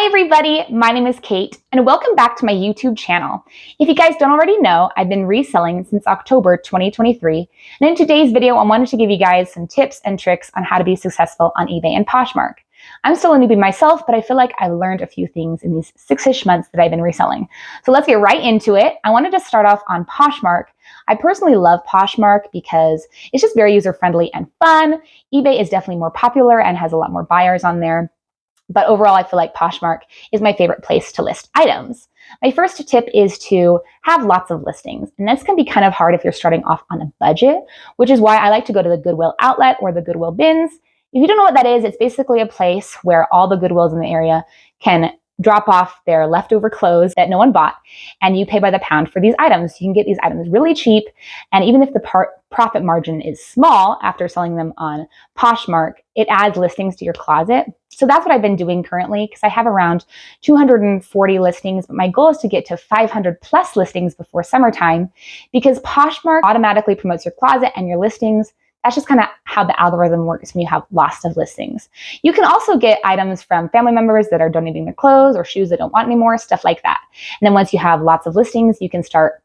Hi everybody, my name is Kate and welcome back to my YouTube channel. If you guys don't already know, I've been reselling since October 2023, and in today's video I wanted to give you guys some tips and tricks on how to be successful on eBay and Poshmark. I'm still a newbie myself, but I feel like I've learned a few things in these 6-ish months that I've been reselling. So let's get right into it. I wanted to start off on Poshmark. I personally love Poshmark because it's just very user-friendly and fun. eBay is definitely more popular and has a lot more buyers on there. But overall, I feel like Poshmark is my favorite place to list items. My first tip is to have lots of listings. And this can be kind of hard if you're starting off on a budget, which is why I like to go to the Goodwill outlet or the Goodwill bins. If you don't know what that is, it's basically a place where all the Goodwills in the area can drop off their leftover clothes that no one bought, and you pay by the pound for these items. You can get these items really cheap, and even if the profit margin is small after selling them on Poshmark, it adds listings to your closet. So that's what I've been doing currently, because I have around 240 listings, but my goal is to get to 500 plus listings before summertime, because Poshmark automatically promotes your closet and your listings. That's just kind of how the algorithm works when you have lots of listings. You can also get items from family members that are donating their clothes or shoes they don't want anymore, stuff like that. And then once you have lots of listings, you can start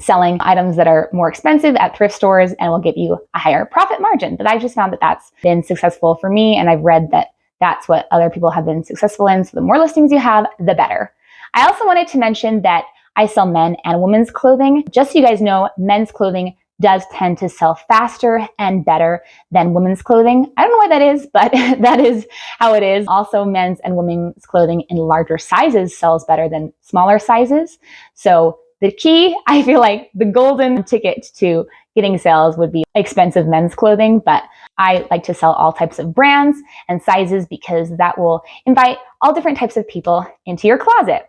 selling items that are more expensive at thrift stores and will give you a higher profit margin. But I've just found that that's been successful for me, and I've read that that's what other people have been successful in. So the more listings you have, the better. I also wanted to mention that I sell men and women's clothing. Just so you guys know, men's clothing does tend to sell faster and better than women's clothing. I don't know why that is, but that is how it is. Also, men's and women's clothing in larger sizes sells better than smaller sizes. So the key, I feel like the golden ticket to getting sales would be expensive men's clothing, but I like to sell all types of brands and sizes because that will invite all different types of people into your closet.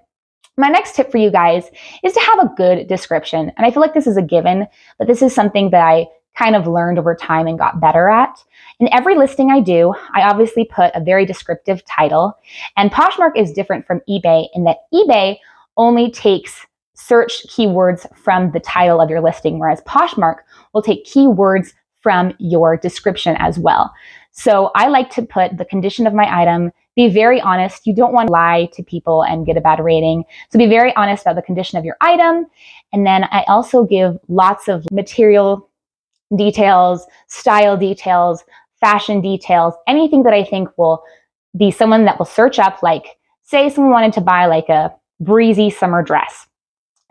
My next tip for you guys is to have a good description. And I feel like this is a given, but this is something that I kind of learned over time and got better at. In every listing I do, I obviously put a very descriptive title. And Poshmark is different from eBay in that eBay only takes search keywords from the title of your listing, whereas Poshmark will take keywords from your description as well. So I like to put the condition of my item, be very honest. You don't want to lie to people and get a bad rating. So be very honest about the condition of your item. And then I also give lots of material details, style details, fashion details, anything that I think will be someone that will search up, like say someone wanted to buy like a breezy summer dress.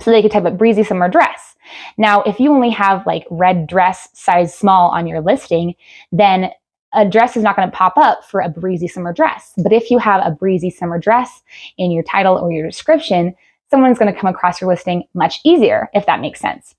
So they could type up breezy summer dress. Now, if you only have like red dress size small on your listing, then a dress is not going to pop up for a breezy summer dress. But if you have a breezy summer dress in your title or your description, someone's going to come across your listing much easier, if that makes sense.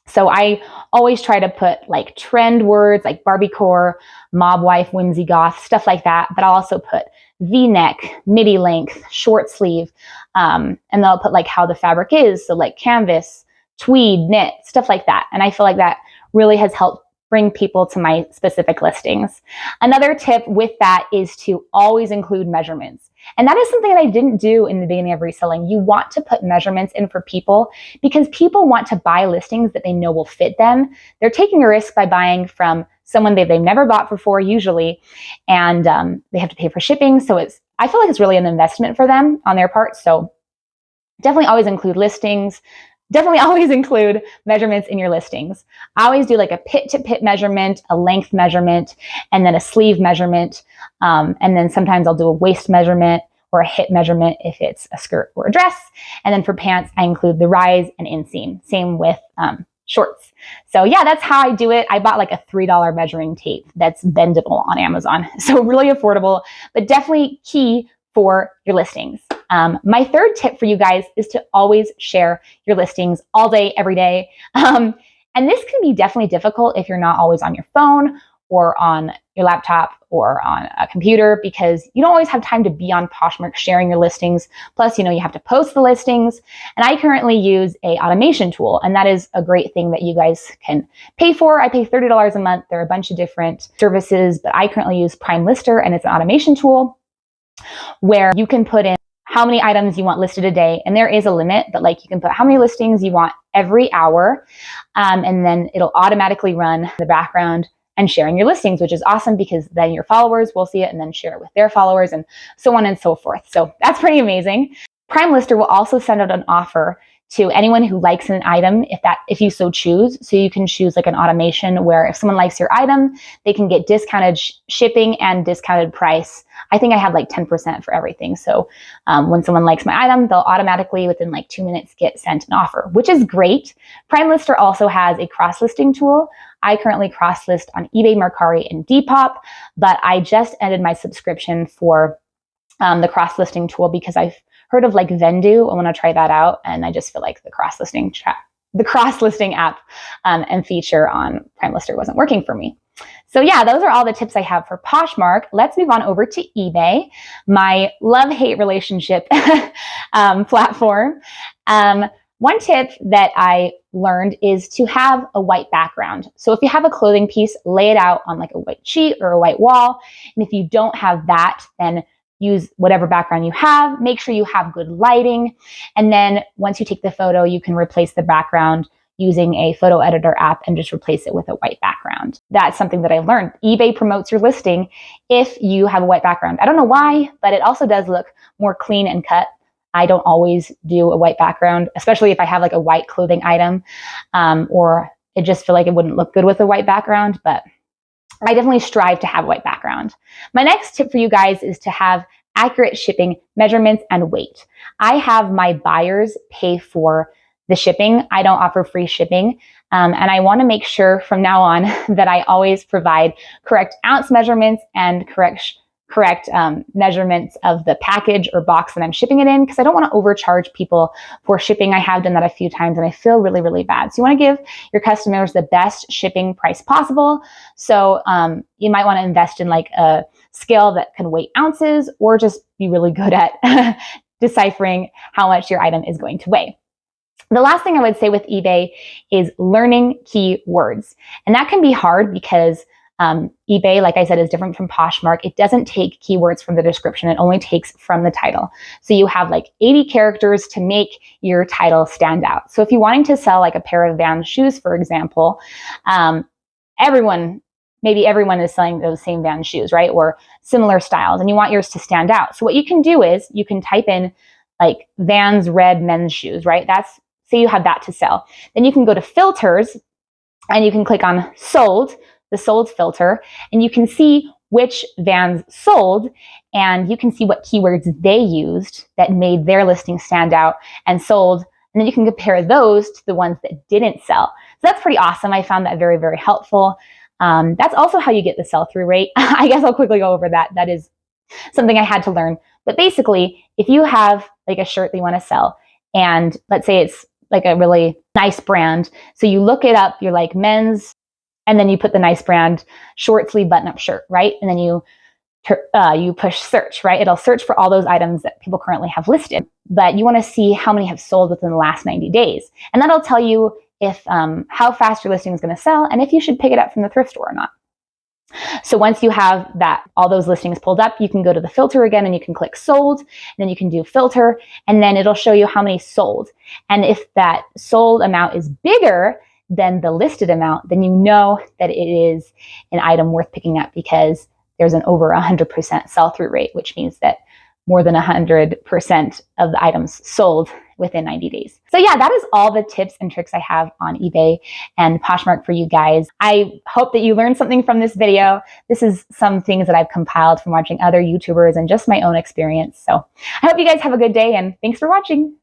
So I always try to put like trend words like Barbiecore, mob wife, whimsy goth, stuff like that. But I'll also put V-neck, midi length, short sleeve, and then I'll put like how the fabric is. So like canvas, tweed, knit, stuff like that. And I feel like that really has helped bring people to my specific listings. Another tip with that is to always include measurements. And that is something that I didn't do in the beginning of reselling. You want to put measurements in for people because people want to buy listings that they know will fit them. They're taking a risk by buying from someone they've never bought before usually, and they have to pay for shipping. So I feel like it's really an investment for them on their part. So definitely always include listings. Definitely always include measurements in your listings. I always do like a pit-to-pit measurement, a length measurement, and then a sleeve measurement. And then sometimes I'll do a waist measurement or a hip measurement if it's a skirt or a dress. And then for pants, I include the rise and inseam. Same with shorts. So yeah, that's how I do it. I bought like a $3 measuring tape that's bendable on Amazon. So really affordable, but definitely key for your listings. My third tip for you guys is to always share your listings all day, every day. And this can be definitely difficult if you're not always on your phone or on your laptop or on a computer, because you don't always have time to be on Poshmark sharing your listings. Plus, you have to post the listings. And I currently use a automation tool, and that is a great thing that you guys can pay for. I pay $30 a month. There are a bunch of different services, but I currently use Prime Lister, and it's an automation tool where you can put in how many items you want listed a day. And there is a limit, but like you can put how many listings you want every hour. And then it'll automatically run the background and sharing your listings, which is awesome because then your followers will see it and then share it with their followers and so on and so forth. So that's pretty amazing. Prime Lister will also send out an offer to anyone who likes an item if you so choose. So you can choose like an automation where if someone likes your item, they can get discounted shipping and discounted price. I think I have like 10% for everything. So when someone likes my item, they'll automatically within like 2 minutes get sent an offer, which is great. Prime Lister also has a cross-listing tool. I currently cross-list on eBay, Mercari, and Depop, but I just ended my subscription for the cross-listing tool because I've heard of like Vendu. I want to try that out, and I just feel like the cross-listing app and feature on Prime Lister wasn't working for me. So yeah, those are all the tips I have for Poshmark. Let's move on over to eBay, my love-hate relationship platform. One tip that I learned is to have a white background. So if you have a clothing piece, lay it out on like a white sheet or a white wall. And if you don't have that, then use whatever background you have. Make sure you have good lighting. And then once you take the photo, you can replace the background using a photo editor app and just replace it with a white background. That's something that I've learned. eBay promotes your listing if you have a white background. I don't know why, but it also does look more clean and cut. I don't always do a white background, especially if I have like a white clothing item, or it just feel like it wouldn't look good with a white background, but I definitely strive to have a white background. My next tip for you guys is to have accurate shipping measurements and weight. I have my buyers pay for the shipping. I don't offer free shipping. And I want to make sure from now on that I always provide correct ounce measurements and correct measurements of the package or box that I'm shipping it in, because I don't want to overcharge people for shipping. I have done that a few times and I feel really, really bad. So you want to give your customers the best shipping price possible. So you might want to invest in like a scale that can weigh ounces, or just be really good at deciphering how much your item is going to weigh. The last thing I would say with eBay is learning keywords. And that can be hard because eBay, like I said, is different from Poshmark. It doesn't take keywords from the description. It only takes from the title. So you have like 80 characters to make your title stand out. So if you're wanting to sell like a pair of Vans shoes, for example, maybe everyone is selling those same Vans shoes, right? Or similar styles, and you want yours to stand out. So what you can do is you can type in like Vans red men's shoes, right? Say you have that to sell. Then you can go to filters and you can click on sold, the sold filter, and you can see which Vans sold, and you can see what keywords they used that made their listing stand out and sold. And then you can compare those to the ones that didn't sell. So that's pretty awesome. I found that very, very helpful. That's also how you get the sell-through rate. I guess I'll quickly go over that. That is something I had to learn. But basically, if you have like a shirt that you want to sell, and let's say it's like a really nice brand, so you look it up, you're like men's, and then you put the nice brand short sleeve button-up shirt, right? And then you push search, right? It'll search for all those items that people currently have listed, but you want to see how many have sold within the last 90 days. And that'll tell you if how fast your listing is going to sell and if you should pick it up from the thrift store or not. So once you have all those listings pulled up, you can go to the filter again and you can click sold, and then you can do filter, and then it'll show you how many sold. And if that sold amount is bigger than the listed amount, then you know that it is an item worth picking up because there's an over 100% sell-through rate, which means that more than 100% of the items sold within 90 days. So yeah, that is all the tips and tricks I have on eBay and Poshmark for you guys. I hope that you learned something from this video. This is some things that I've compiled from watching other YouTubers and just my own experience. So I hope you guys have a good day, and thanks for watching.